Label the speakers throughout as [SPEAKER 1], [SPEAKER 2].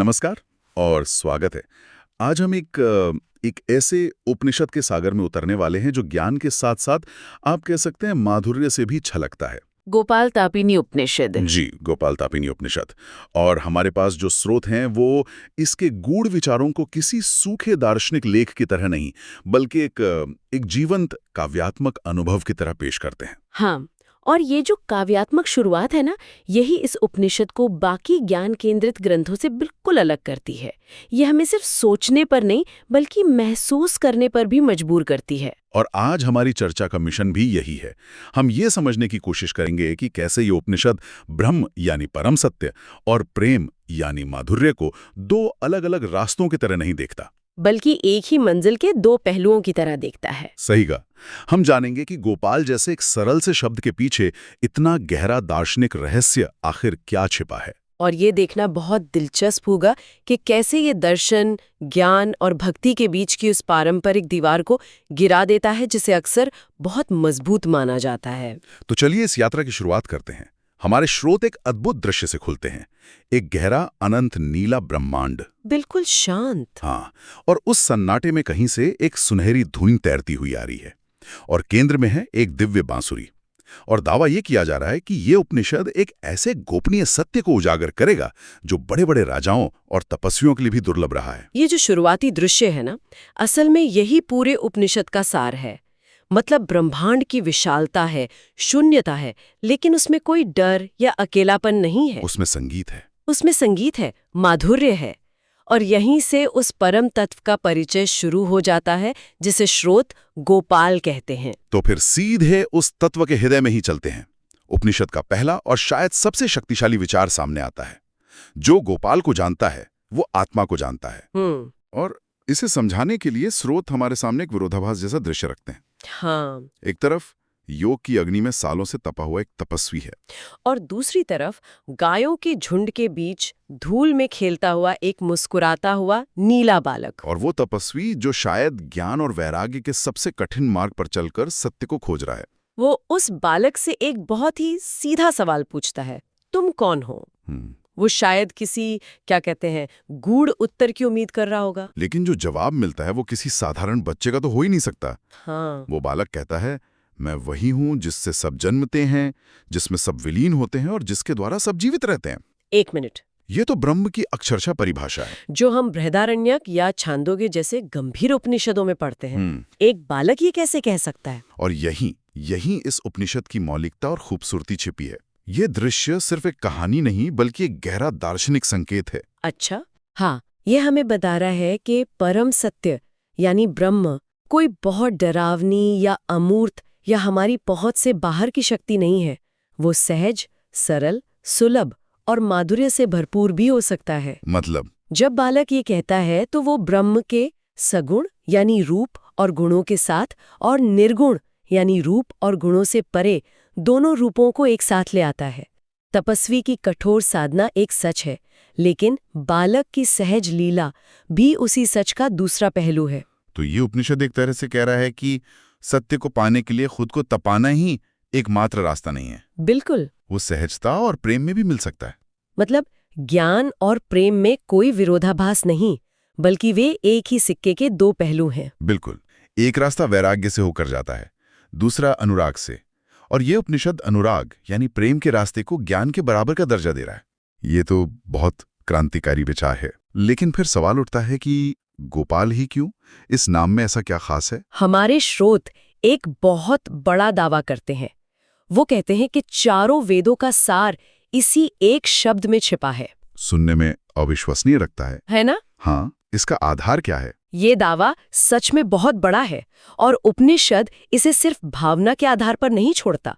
[SPEAKER 1] नमस्कार और स्वागत है। आज हम एक ऐसे उपनिषद के सागर में उतरने वाले हैं जो ज्ञान के साथ साथ आप कह सकते हैं माधुर्य से भी छलकता है।
[SPEAKER 2] गोपाल तापिनी उपनिषद।
[SPEAKER 1] जी, गोपाल तापिनी उपनिषद। और हमारे पास जो स्रोत हैं वो इसके गूढ़ विचारों को किसी सूखे दार्शनिक लेख की तरह नहीं, बल्कि एक जीवंत काव्यात्मक अनुभव की तरह पेश करते हैं।
[SPEAKER 2] हाँ, और ये जो काव्यात्मक शुरुआत है ना, यही इस उपनिषद को बाकी ज्ञान केंद्रित ग्रंथों से बिल्कुल अलग करती है। ये हमें सिर्फ सोचने पर नहीं, बल्कि महसूस करने पर भी मजबूर करती है।
[SPEAKER 1] और आज हमारी चर्चा का मिशन भी यही है। हम ये समझने की कोशिश करेंगे कि कैसे ये उपनिषद ब्रह्म यानी परम सत्य और प्रेम यानी माधुर्य को दो अलग-अलग रास्तों की तरह नहीं देखता,
[SPEAKER 2] बल्कि एक ही मंजिल के दो पहलुओं की तरह देखता है।
[SPEAKER 1] सही गा। हम जानेंगे कि गोपाल जैसे एक सरल से शब्द के पीछे इतना गहरा दार्शनिक रहस्य आखिर क्या छिपा है।
[SPEAKER 2] और ये देखना बहुत दिलचस्प होगा कि कैसे ये दर्शन, ज्ञान और भक्ति के बीच की उस पारंपरिक दीवार को गिरा देता है जिसे अक्सर बहुत मजबूत माना जाता है।
[SPEAKER 1] तो चलिए इस यात्रा की शुरुआत करते हैं। हमारे स्रोत एक अद्भुत दृश्य से खुलते हैं। एक गहरा अनंत नीला ब्रह्मांड,
[SPEAKER 2] बिल्कुल शांत।
[SPEAKER 1] हाँ, और उस सन्नाटे में कहीं से एक सुनहरी धुन तैरती हुई आ रही है और केंद्र में है एक दिव्य बांसुरी। और दावा यह किया जा रहा है कि ये उपनिषद एक ऐसे गोपनीय सत्य को उजागर करेगा जो बड़े बड़े राजाओं और तपस्वियों के लिए भी दुर्लभ रहा है।
[SPEAKER 2] ये जो शुरुआती दृश्य है ना, असल में यही पूरे उपनिषद का सार है। मतलब ब्रह्मांड की विशालता है, शून्यता है, लेकिन उसमें कोई डर या अकेलापन नहीं है।
[SPEAKER 1] उसमें संगीत है।
[SPEAKER 2] उसमें संगीत है, माधुर्य है। और यहीं से उस परम तत्व का परिचय शुरू हो जाता है जिसे स्रोत गोपाल कहते हैं।
[SPEAKER 1] तो फिर सीधे उस तत्व के हृदय में ही चलते हैं। उपनिषद का पहला और शायद सबसे शक्तिशाली विचार सामने आता है। जो गोपाल को जानता है वो आत्मा को जानता है। और इसे समझाने के लिए स्रोत हमारे सामने एक विरोधाभास जैसा दृश्य रखते हैं।
[SPEAKER 2] हाँ।
[SPEAKER 1] एक तरफ योग की अग्नि में सालों से तपा हुआ एक तपस्वी है,
[SPEAKER 2] और दूसरी तरफ गायों के झुंड के बीच धूल में खेलता हुआ एक मुस्कुराता हुआ नीला बालक।
[SPEAKER 1] और वो तपस्वी जो शायद ज्ञान और वैराग्य के सबसे कठिन मार्ग पर चलकर सत्य को खोज रहा है।
[SPEAKER 2] वो उस बालक से एक बहुत ही सीधा सवाल पूछता है, तुम कौन हो? वो शायद किसी, क्या कहते हैं, गूढ़ उत्तर की उम्मीद कर रहा होगा।
[SPEAKER 1] लेकिन जो जवाब मिलता है वो किसी साधारण बच्चे का तो हो ही नहीं सकता।
[SPEAKER 2] हाँ।
[SPEAKER 1] वो बालक कहता है, मैं वही हूं जिससे सब जन्मते हैं, जिसमें सब विलीन होते हैं और जिसके द्वारा सब जीवित रहते हैं।
[SPEAKER 2] एक मिनट,
[SPEAKER 1] ये तो ब्रह्म की अक्षरशः परिभाषा है
[SPEAKER 2] जो हम बृहदारण्यक या छांदोग्य जैसे गंभीर उपनिषदों में पढ़ते हैं। एक बालक ये कैसे कह सकता है?
[SPEAKER 1] और यही इस उपनिषद की मौलिकता और खूबसूरती छिपी है। ये दृश्य सिर्फ एक कहानी नहीं बल्कि एक गहरा दार्शनिक संकेत है।
[SPEAKER 2] अच्छा, हाँ, ये हमें बता रहा है कि परम सत्य यानी ब्रह्म कोई बहुत डरावनी या अमूर्त या हमारी पहुंच से बाहर की शक्ति नहीं है। वो सहज, सरल, सुलभ और माधुर्य से भरपूर भी हो सकता है।
[SPEAKER 1] मतलब
[SPEAKER 2] जब बालक ये कहता है तो वो ब्रह्म के सगुण यानी रूप और गुणों के साथ और निर्गुण यानी रूप और गुणों से परे दोनों रूपों को एक साथ ले आता है। तपस्वी की कठोर साधना एक सच है, लेकिन बालक की सहज लीला भी उसी सच का दूसरा पहलू है।
[SPEAKER 1] तो ये उपनिषद एक तरह से कह रहा है कि सत्य को पाने के लिए खुद को तपाना ही एकमात्र रास्ता नहीं है।
[SPEAKER 2] बिल्कुल।
[SPEAKER 1] वो सहजता और प्रेम में भी मिल सकता है।
[SPEAKER 2] मतलब ज्ञान और प्रेम में कोई विरोधाभास नहीं, बल्कि वे एक ही सिक्के के दो पहलू हैं।
[SPEAKER 1] बिल्कुल। एक रास्ता वैराग्य से होकर जाता है, दूसरा अनुराग से। और ये उपनिषद अनुराग यानी प्रेम के रास्ते को ज्ञान के बराबर का दर्जा दे रहा है। ये तो बहुत क्रांतिकारी विचार है। लेकिन फिर सवाल उठता है कि गोपाल ही क्यों? इस नाम में ऐसा क्या खास है?
[SPEAKER 2] हमारे स्रोत एक बहुत बड़ा दावा करते हैं। वो कहते हैं कि चारों वेदों का सार इसी एक शब्द में छिपा है।
[SPEAKER 1] सुनने में अविश्वसनीय लगता है
[SPEAKER 2] ना?
[SPEAKER 1] हाँ, इसका आधार क्या है?
[SPEAKER 2] ये दावा सच में बहुत बड़ा है और उपनिषद इसे सिर्फ भावना के आधार पर नहीं छोड़ता।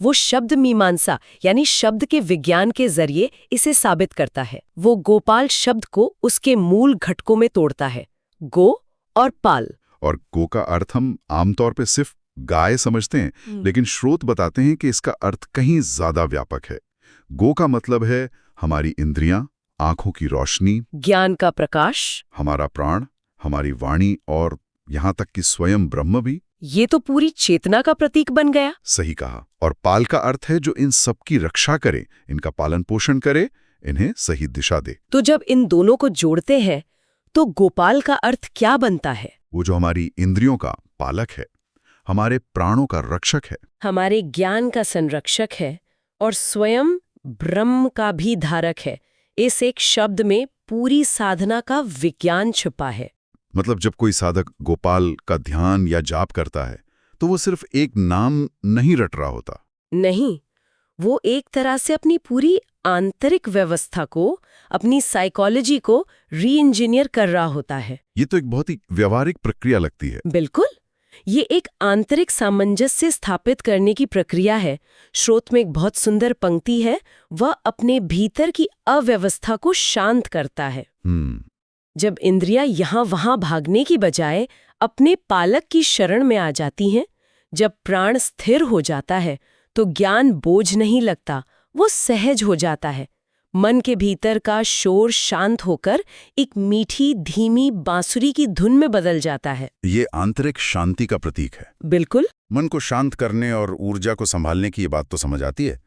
[SPEAKER 2] वो शब्द मीमांसा यानी शब्द के विज्ञान के जरिए इसे साबित करता है। वो गोपाल शब्द को उसके मूल घटकों में तोड़ता है, गो और पाल।
[SPEAKER 1] और गो का अर्थ हम आमतौर पे सिर्फ गाय समझते हैं, लेकिन स्रोत बताते हैं कि इसका अर्थ कहीं ज्यादा व्यापक है। गो का मतलब है हमारी इंद्रियां, आंखों की रोशनी,
[SPEAKER 2] ज्ञान का प्रकाश,
[SPEAKER 1] हमारा प्राण, हमारी वाणी और यहाँ तक कि स्वयं ब्रह्म भी।
[SPEAKER 2] ये तो पूरी चेतना का प्रतीक बन गया।
[SPEAKER 1] सही कहा। और पाल का अर्थ है जो इन सब की रक्षा करे, इनका पालन पोषण करे, इन्हें सही दिशा दे।
[SPEAKER 2] तो जब इन दोनों को जोड़ते हैं तो गोपाल का अर्थ क्या बनता है?
[SPEAKER 1] वो जो हमारी इंद्रियों का पालक है, हमारे प्राणों का रक्षक है,
[SPEAKER 2] हमारे ज्ञान का संरक्षक है और स्वयं ब्रह्म का भी धारक है। इस एक शब्द में पूरी साधना का विज्ञान छुपा है।
[SPEAKER 1] मतलब जब कोई साधक गोपाल का ध्यान या जाप करता है तो वो सिर्फ एक नाम नहीं रट रहा होता।
[SPEAKER 2] नहीं, वो एक तरह से अपनी पूरी आंतरिक व्यवस्था को, अपनी साइकोलॉजी को री इंजीनियर कर रहा होता है।
[SPEAKER 1] ये तो एक बहुत ही व्यवहारिक प्रक्रिया लगती है।
[SPEAKER 2] बिल्कुल, ये एक आंतरिक सामंजस्य स्थापित करने की प्रक्रिया है। श्रोत में एक बहुत सुंदर पंक्ति है, वह अपने भीतर की अव्यवस्था को शांत करता है। जब इंद्रियां यहाँ वहां भागने की बजाय अपने पालक की शरण में आ जाती हैं, जब प्राण स्थिर हो जाता है, तो ज्ञान बोझ नहीं लगता, वो सहज हो जाता है। मन के भीतर का शोर शांत होकर एक मीठी धीमी बांसुरी की धुन में बदल जाता है।
[SPEAKER 1] ये आंतरिक शांति का प्रतीक है।
[SPEAKER 2] बिल्कुल।
[SPEAKER 1] मन को शांत करने और ऊर्जा को संभालने की ये बात तो समझ आती है,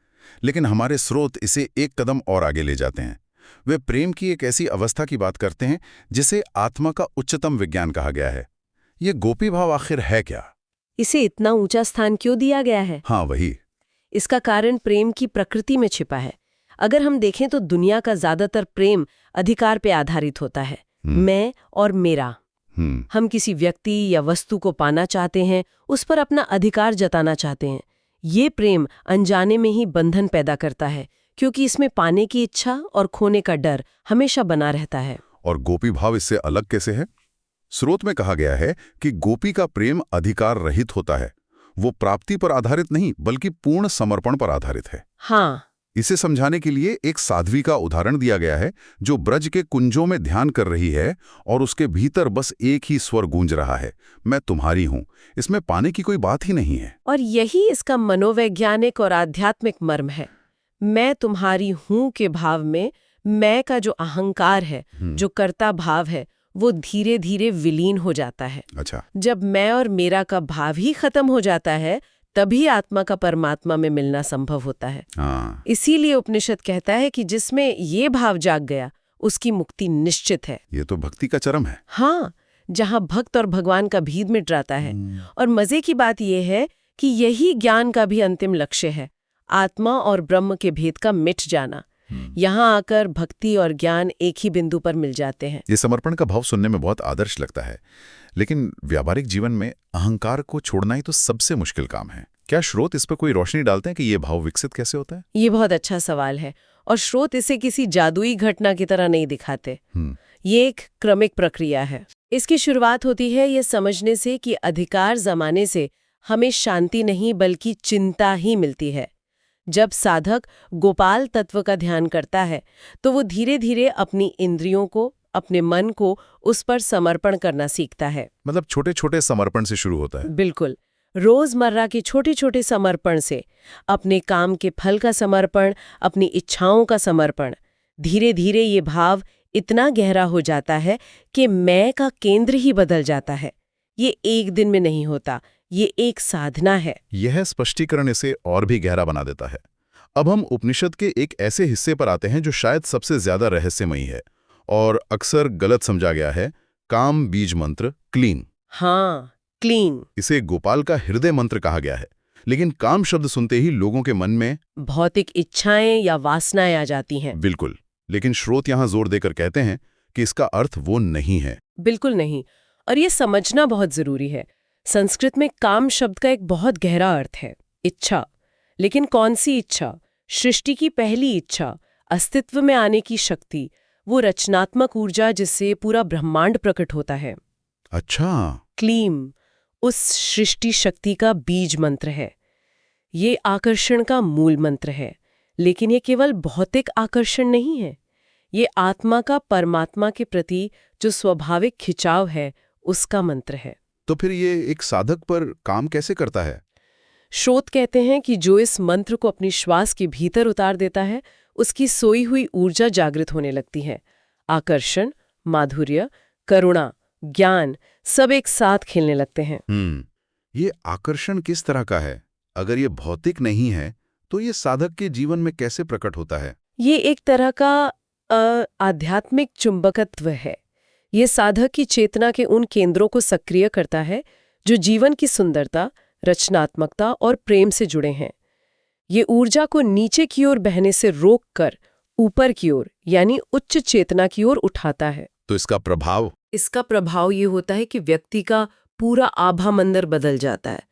[SPEAKER 1] लेकिन हमारे स्रोत इसे एक कदम और आगे ले जाते हैं। वे प्रेम की एक ऐसी अवस्था की बात करते हैं जिसे आत्मा का उच्चतम विज्ञान कहा गया है। ये गोपी भाव आखिर है क्या?
[SPEAKER 2] इसे इतना ऊंचा स्थान क्यों दिया गया है?
[SPEAKER 1] हाँ, वही।
[SPEAKER 2] इसका कारण प्रेम की प्रकृति में छिपा है। अगर हम देखें तो दुनिया का ज्यादातर प्रेम अधिकार पे आधारित होता है। मैं और मेरा। हम किसी व्यक्ति या वस्तु को पाना चाहते हैं, उस पर अपना अधिकार जताना चाहते हैं। ये प्रेम अनजाने में ही बंधन पैदा करता है, क्योंकि इसमें पाने की इच्छा और खोने का डर हमेशा बना रहता है।
[SPEAKER 1] और गोपी भाव इससे अलग कैसे है? स्रोत में कहा गया है कि गोपी का प्रेम अधिकार रहित होता है। वो प्राप्ति पर आधारित नहीं, बल्कि पूर्ण समर्पण पर आधारित है।
[SPEAKER 2] हाँ।
[SPEAKER 1] इसे समझाने के लिए एक साध्वी का उदाहरण दिया गया है जो ब्रज के कुंजों में ध्यान कर रही है और उसके भीतर बस एक ही स्वर गूंज रहा है, मैं तुम्हारी हूं। इसमें पाने की कोई बात ही नहीं है।
[SPEAKER 2] और यही इसका मनोवैज्ञानिक और आध्यात्मिक मर्म है। मैं तुम्हारी हूं के भाव में मैं का जो अहंकार है, जो कर्ता भाव है, वो धीरे धीरे विलीन हो जाता है।
[SPEAKER 1] अच्छा।
[SPEAKER 2] जब मैं और मेरा का भाव ही खत्म हो जाता है, तभी आत्मा का परमात्मा में मिलना संभव होता है।
[SPEAKER 1] हाँ।
[SPEAKER 2] इसीलिए उपनिषद कहता है कि जिसमें ये भाव जाग गया, उसकी मुक्ति निश्चित है।
[SPEAKER 1] ये तो भक्ति का चरम है।
[SPEAKER 2] हाँ, जहाँ भक्त और भगवान का भेद मिट जाता है। और मजे की बात यह है कि यही ज्ञान का भी अंतिम लक्ष्य है, आत्मा और ब्रह्म के भेद का मिट जाना। यहाँ आकर भक्ति और ज्ञान एक ही बिंदु पर मिल जाते हैं।
[SPEAKER 1] ये समर्पण का भाव सुनने में बहुत आदर्श लगता है, लेकिन व्यावहारिक जीवन में अहंकार को छोड़ना ही तो सबसे मुश्किल काम है। क्या स्रोत इस पर कोई रोशनी डालते हैं कि ये भाव विकसित कैसे होता है?
[SPEAKER 2] ये बहुत अच्छा सवाल है, और स्रोत इसे किसी जादुई घटना की तरह नहीं दिखाते। ये एक क्रमिक प्रक्रिया है। इसकी शुरुआत होती है ये समझने से कि अधिकार जमाने से हमें शांति नहीं बल्कि चिंता ही मिलती है। जब साधक गोपाल तत्व का ध्यान करता है तो वो धीरे धीरे अपनी इंद्रियों को, अपने मन को उस पर समर्पण करना सीखता है।
[SPEAKER 1] मतलब छोटे छोटे समर्पण से शुरू होता है।
[SPEAKER 2] बिल्कुल, रोजमर्रा के छोटे छोटे समर्पण से, अपने काम के फल का समर्पण, अपनी इच्छाओं का समर्पण। धीरे धीरे ये भाव इतना गहरा हो जाता है कि मैं का केंद्र ही बदल जाता है। ये एक दिन में नहीं होता, ये एक साधना है।
[SPEAKER 1] यह स्पष्टीकरण इसे और भी गहरा बना देता है। अब हम उपनिषद के एक ऐसे हिस्से पर आते हैं जो शायद सबसे ज्यादा रहस्यमयी है और अक्सर गलत समझा गया है, काम बीज मंत्र क्लीन।
[SPEAKER 2] हाँ, क्लीन।
[SPEAKER 1] इसे गोपाल का हृदय मंत्र कहा गया है, लेकिन काम शब्द सुनते ही लोगों के मन में
[SPEAKER 2] भौतिक इच्छाएं या वासनाएं आ जाती हैं।
[SPEAKER 1] बिल्कुल, लेकिन स्रोत यहां जोर देकर कहते हैं कि इसका अर्थ वो नहीं है।
[SPEAKER 2] बिल्कुल नहीं, और ये समझना बहुत जरूरी है। संस्कृत में काम शब्द का एक बहुत गहरा अर्थ है, इच्छा। लेकिन कौन सी इच्छा? सृष्टि की पहली इच्छा, अस्तित्व में आने की शक्ति, वो रचनात्मक ऊर्जा जिससे पूरा ब्रह्मांड प्रकट होता है।
[SPEAKER 1] अच्छा।
[SPEAKER 2] क्लीम उस सृष्टि शक्ति का बीज मंत्र है। ये आकर्षण का मूल मंत्र है, लेकिन ये केवल भौतिक आकर्षण नहीं है। ये आत्मा का परमात्मा के प्रति जो स्वाभाविक खिंचाव है, उसका मंत्र है।
[SPEAKER 1] तो फिर ये एक साधक पर काम कैसे करता है?
[SPEAKER 2] स्रोत कहते हैं कि जो इस मंत्र को अपनी श्वास के भीतर उतार देता है, उसकी सोई हुई ऊर्जा जागृत होने लगती है। आकर्षण, माधुर्य, करुणा, ज्ञान सब एक साथ खेलने लगते हैं।
[SPEAKER 1] ये आकर्षण किस तरह का है? अगर ये भौतिक नहीं है तो ये साधक के जीवन में कैसे प्रकट होता है?
[SPEAKER 2] ये एक तरह का आध्यात्मिक चुंबकत्व है। ये साधक की चेतना के उन केंद्रों को सक्रिय करता है जो जीवन की सुंदरता, रचनात्मकता और प्रेम से जुड़े हैं। ये ऊर्जा को नीचे की ओर बहने से रोककर ऊपर की ओर यानी उच्च चेतना की ओर उठाता है।
[SPEAKER 1] तो इसका प्रभाव
[SPEAKER 2] ये होता है कि व्यक्ति का पूरा आभा मंदिर बदल जाता है।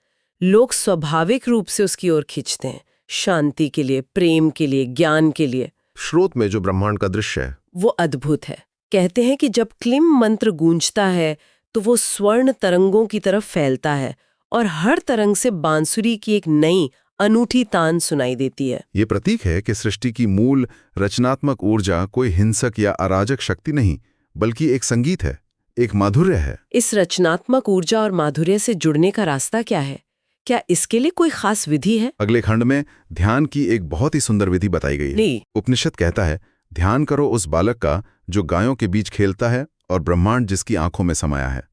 [SPEAKER 2] लोग स्वाभाविक रूप से उसकी ओर खींचते हैं, शांति के लिए, प्रेम के लिए, ज्ञान के लिए।
[SPEAKER 1] स्रोत में जो ब्रह्मांड का दृश्य है
[SPEAKER 2] वो अद्भुत है। कहते हैं कि जब क्लीम मंत्र गूंजता है तो वो स्वर्ण तरंगों की तरफ फैलता है और हर तरंग से बांसुरी की एक नई अनूठी तान सुनाई देती है।
[SPEAKER 1] ये प्रतीक है कि सृष्टि की मूल रचनात्मक ऊर्जा कोई हिंसक या अराजक शक्ति नहीं, बल्कि एक संगीत है, एक माधुर्य है।
[SPEAKER 2] इस रचनात्मक ऊर्जा और माधुर्य से जुड़ने का रास्ता क्या है? क्या इसके लिए कोई खास विधि है?
[SPEAKER 1] अगले खंड में ध्यान की एक बहुत ही सुंदर विधि बताई गई है। उपनिषद कहता है, ध्यान करो उस बालक का जो गायों के बीच खेलता है और ब्रह्मांड जिसकी आंखों में समाया है।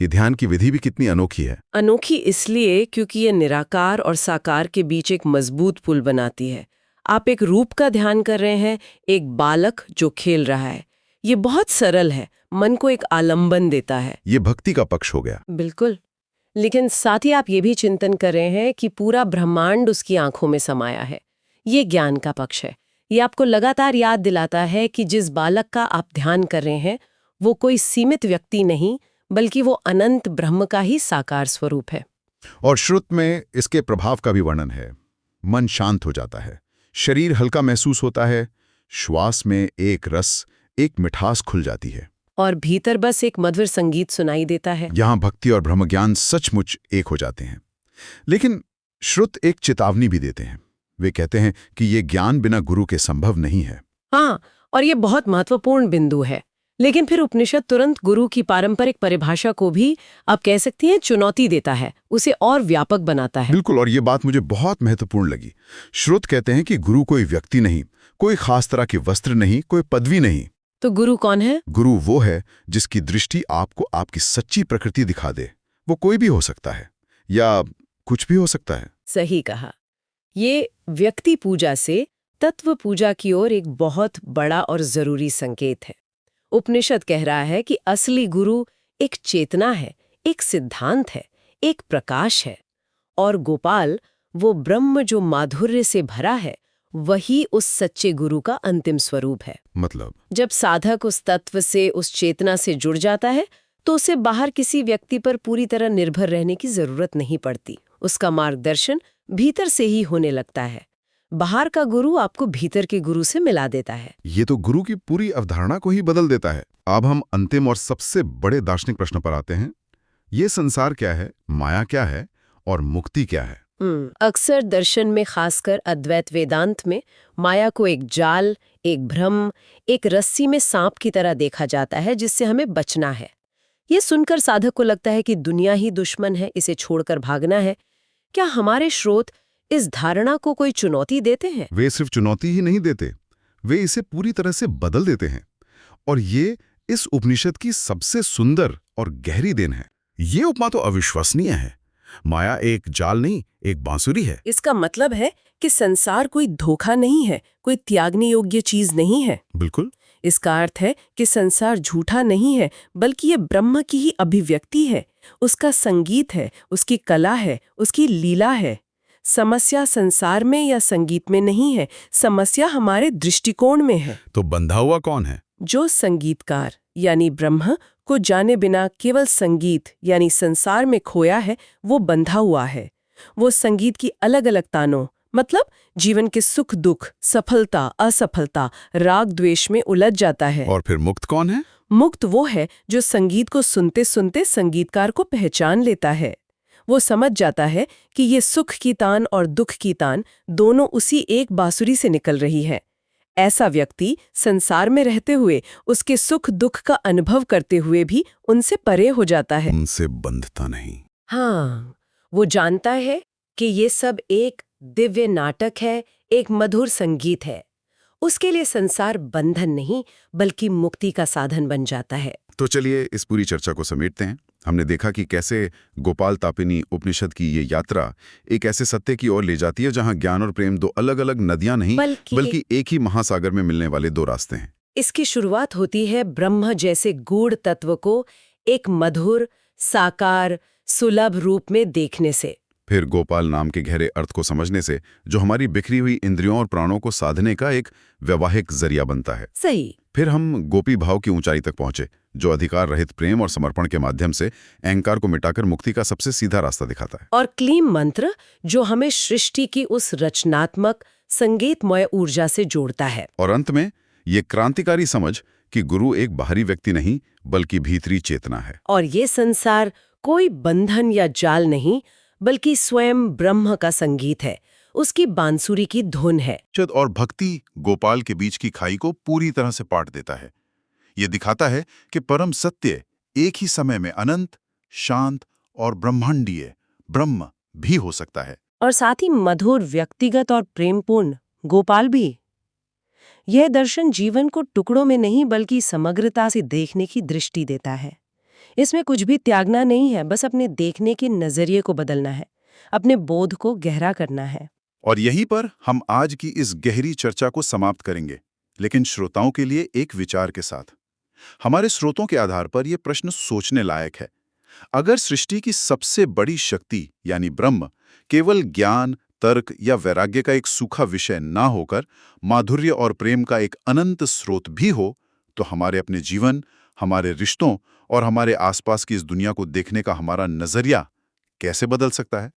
[SPEAKER 1] ये ध्यान की विधि भी कितनी अनोखी है।
[SPEAKER 2] अनोखी इसलिए क्योंकि ये निराकार और साकार के बीच एक मजबूत पुल बनाती है। आप एक रूप का ध्यान कर रहे हैं, एक बालक जो खेल रहा है। ये बहुत सरल है, मन को एक आलंबन देता है।
[SPEAKER 1] ये भक्ति का पक्ष हो गया।
[SPEAKER 2] बिल्कुल। लेकिन साथ ही आप ये भी चिंतन कर रहे हैं कि पूरा ब्रह्मांड उसकी आंखों में समाया है। ये ज्ञान का पक्ष है। ये आपको लगातार याद दिलाता है कि जिस बालक का आप ध्यान कर रहे हैं वो कोई सीमित व्यक्ति नहीं, बल्कि वो अनंत ब्रह्म का ही साकार स्वरूप है।
[SPEAKER 1] और श्रुत में इसके प्रभाव का भी वर्णन है। मन शांत हो जाता है, शरीर हल्का महसूस होता है, श्वास में एक रस, एक मिठास खुल जाती है
[SPEAKER 2] और भीतर बस एक मधुर संगीत सुनाई देता है।
[SPEAKER 1] यहाँ भक्ति और ब्रह्मज्ञान सचमुच एक हो जाते हैं। लेकिन श्रुत एक चेतावनी भी देते हैं। वे कहते हैं कि ये ज्ञान बिना गुरु के संभव नहीं है।
[SPEAKER 2] हाँ, और ये बहुत महत्वपूर्ण बिंदु है। लेकिन फिर उपनिषद तुरंत गुरु की पारंपरिक परिभाषा को भी आप कह सकती हैं चुनौती देता है, उसे और व्यापक बनाता है।
[SPEAKER 1] बिल्कुल, और ये बात मुझे बहुत महत्वपूर्ण लगी। श्रुत कहते हैं कि गुरु कोई व्यक्ति नहीं, कोई खास तरह के वस्त्र नहीं, कोई पदवी नहीं।
[SPEAKER 2] तो गुरु कौन है?
[SPEAKER 1] गुरु वो है जिसकी दृष्टि आपको आपकी सच्ची प्रकृति दिखा दे। वो कोई भी हो सकता है या कुछ भी हो सकता है।
[SPEAKER 2] सही कहा। ये व्यक्ति पूजा से तत्व पूजा की ओर एक बहुत बड़ा और जरूरी संकेत है। उपनिषद कह रहा है कि असली गुरु एक चेतना है, एक सिद्धांत है, एक प्रकाश है। और गोपाल, वो ब्रह्म जो माधुर्य से भरा है, वही उस सच्चे गुरु का अंतिम स्वरूप है।
[SPEAKER 1] मतलब
[SPEAKER 2] जब साधक उस तत्व से, उस चेतना से जुड़ जाता है तो उसे बाहर किसी व्यक्ति पर पूरी तरह निर्भर रहने की जरूरत नहीं पड़ती। उसका मार्गदर्शन भीतर से ही होने लगता है। बाहर का गुरु आपको भीतर के गुरु से मिला देता है।
[SPEAKER 1] ये तो गुरु की पूरी अवधारणा को ही बदल देता है। अब हम अंतिम और सबसे बड़े दार्शनिक प्रश्न पर आते हैं। ये संसार क्या है, माया क्या है और मुक्ति क्या है?
[SPEAKER 2] अक्सर दर्शन में, खासकर अद्वैत वेदांत में, माया को एक जाल, एक भ्रम, एक रस्सी में सांप की तरह देखा जाता है जिससे हमें बचना है। ये सुनकर साधक को लगता है कि दुनिया ही दुश्मन है, इसे छोड़कर भागना है। क्या हमारे स्रोत इस धारणा को कोई चुनौती देते हैं?
[SPEAKER 1] वे सिर्फ चुनौती ही नहीं देते, वे इसे पूरी तरह से बदल देते हैं। और ये इस उपनिषद की सबसे सुंदर और गहरी देन है। ये उपमा तो अविश्वसनीय है। माया एक जाल नहीं, एक बांसुरी है।
[SPEAKER 2] इसका मतलब है कि संसार कोई धोखा नहीं है, कोई त्यागने योग्य चीज नहीं है।
[SPEAKER 1] बिल्कुल।
[SPEAKER 2] इसका अर्थ है कि संसार झूठा नहीं है, बल्कि ये ब्रह्म की ही अभिव्यक्ति है। उसका संगीत है, उसकी कला है, उसकी लीला है। समस्या संसार में या संगीत में नहीं है, समस्या हमारे दृष्टिकोण में है।
[SPEAKER 1] तो बंधा हुआ कौन है?
[SPEAKER 2] जो संगीतकार यानी ब्रह्म को जाने बिना केवल संगीत यानी संसार में खोया है, वो बंधा हुआ है। वो संगीत की अलग अलग तानों, मतलब जीवन के सुख दुख, सफलता असफलता, राग द्वेष में उलझ जाता है।
[SPEAKER 1] और फिर मुक्त कौन है?
[SPEAKER 2] मुक्त वो है जो संगीत को सुनते सुनते संगीतकार को पहचान लेता है। वो समझ जाता है कि ये सुख की तान और दुख की तान दोनों उसी एक बांसुरी से निकल रही है। ऐसा व्यक्ति संसार में रहते हुए, उसके सुख दुख का अनुभव करते हुए भी उनसे परे हो जाता है।
[SPEAKER 1] उनसे बंधता नहीं।
[SPEAKER 2] हाँ, वो जानता है कि ये सब एक दिव्य नाटक है, एक मधुर संगीत है। उसके लिए संसार बंधन नहीं, बल्कि मुक्ति का साधन बन जाता है।
[SPEAKER 1] तो चलिए इस पूरी चर्चा को समेटते हैं। हमने देखा कि कैसे गोपाल तापिनी उपनिषद की ये यात्रा एक ऐसे सत्य की ओर ले जाती है जहां ज्ञान और प्रेम दो अलग-अलग नदियां नहीं बल्कि एक ही महासागर में मिलने वाले दो रास्ते हैं।
[SPEAKER 2] इसकी शुरुआत होती है ब्रह्म जैसे गूढ़ तत्व को एक मधुर, साकार, सुलभ रूप में देखने से।
[SPEAKER 1] फिर गोपाल नाम के गहरे अर्थ को समझने से, जो हमारी बिखरी हुई इंद्रियों और प्राणों को साधने का एक वैवाहिक जरिया बनता है।
[SPEAKER 2] सही।
[SPEAKER 1] फिर हम गोपी भाव की ऊंचाई तक पहुंचे, जो अधिकार रहित प्रेम और समर्पण के माध्यम से अहंकार को मिटाकर मुक्ति का सबसे सीधा रास्ता दिखाता है।
[SPEAKER 2] और क्लीम मंत्र, जो हमें सृष्टि की उस रचनात्मक, संगीतमय ऊर्जा से जोड़ता है।
[SPEAKER 1] और अंत में ये क्रांतिकारी समझ कि गुरु एक बाहरी व्यक्ति नहीं बल्कि भीतरी चेतना है।
[SPEAKER 2] और ये संसार कोई बंधन या जाल नहीं, बल्कि स्वयं ब्रह्म का संगीत है, उसकी बांसुरी की धुन है।
[SPEAKER 3] और भक्ति गोपाल के बीच की खाई को पूरी तरह से पाट देता है। ये दिखाता है कि परम सत्य एक ही समय में अनंत, शांत और ब्रह्मांडीय ब्रह्म भी हो सकता है।
[SPEAKER 2] और साथ ही मधुर, व्यक्तिगत और प्रेमपूर्ण गोपाल भी। यह दर्शन जीवन को टुकड़ों में नहीं बल्कि समग्रता से देखने की दृष्टि देता है। इसमें कुछ भी त्यागना नहीं है, बस अपने देखने के नजरिए को बदलना है, अपने बोध को गहरा करना है।
[SPEAKER 3] और यहीं पर हम आज की इस गहरी चर्चा को समाप्त करेंगे, लेकिन श्रोताओं के लिए एक विचार के साथ। हमारे स्रोतों के आधार पर यह प्रश्न सोचने लायक है। अगर सृष्टि की सबसे बड़ी शक्ति यानी ब्रह्म केवल ज्ञान, तर्क या वैराग्य का एक सूखा विषय ना होकर माधुर्य और प्रेम का एक अनंत स्रोत भी हो, तो हमारे अपने जीवन, हमारे रिश्तों और हमारे आसपास की इस दुनिया को देखने का हमारा नजरिया कैसे बदल सकता है?